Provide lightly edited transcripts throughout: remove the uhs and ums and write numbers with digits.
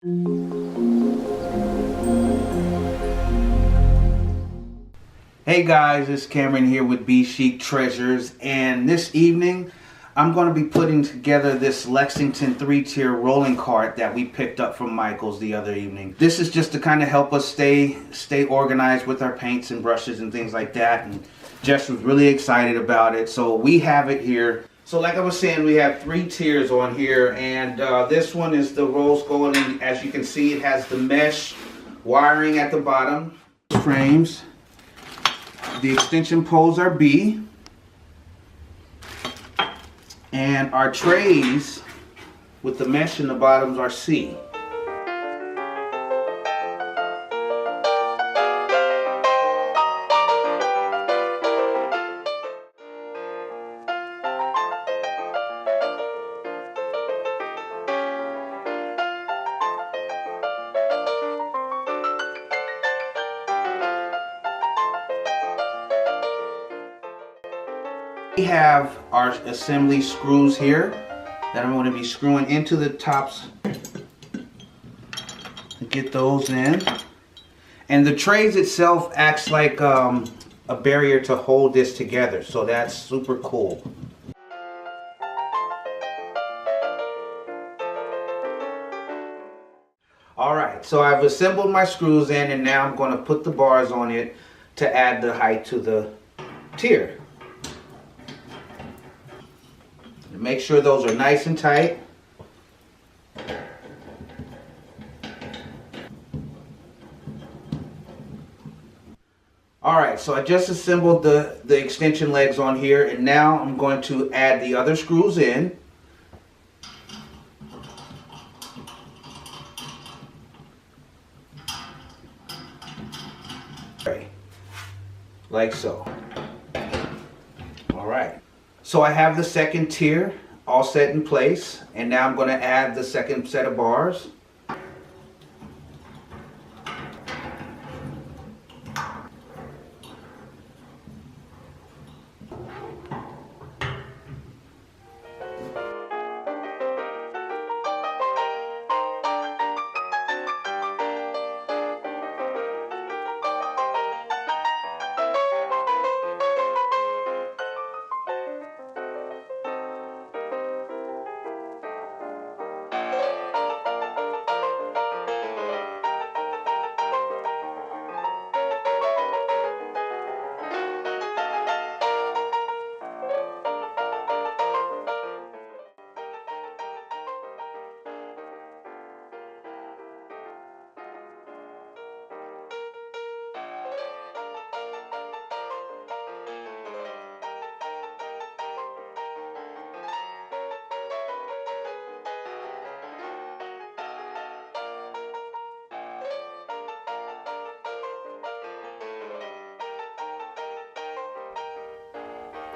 Hey guys, it's Cameron here with Chiqued Treasures, and this evening I'm going to be putting together this Lexington 3-tier rolling cart that we picked up from Michael's the other evening. This is just to kind of help us stay organized with our paints and brushes and things like that, and Jess was really excited about it, so we have it here. So like I was saying, we have 3 tiers on here, and this one is the rolls going in. As you can see, it has the mesh wiring at the bottom, frames. The extension poles are B, and our trays with the mesh in the bottoms are C. We have our assembly screws here that I'm going to be screwing into the tops to get those in. And the trays itself acts like a barrier to hold this together, so that's super cool. Alright, so I've assembled my screws in, and now I'm going to put the bars on it to add the height to the tier. Make sure those are nice and tight. Alright, so I just assembled the extension legs on here, and now I'm going to add the other screws in. Like so. Alright. So I have the second tier all set in place, and now I'm going to add the second set of bars.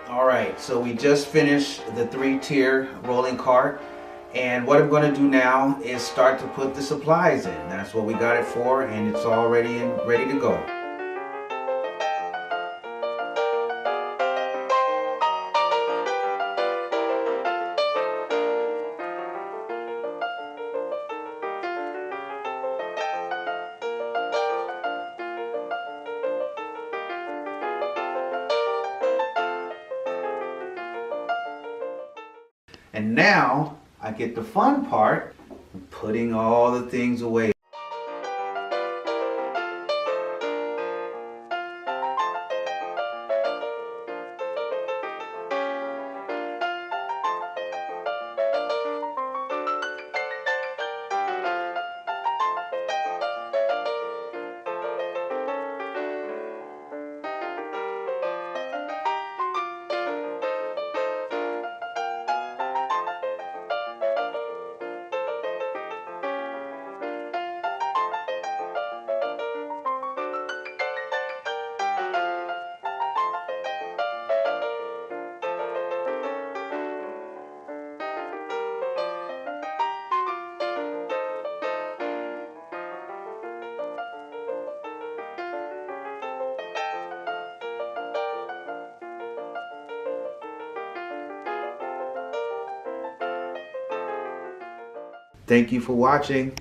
Alright, so we just finished the 3-tier rolling cart, and what I'm going to do now is start to put the supplies in. That's what we got it for, and it's all ready to go. And now I get the fun part of putting all the things away. Thank you for watching.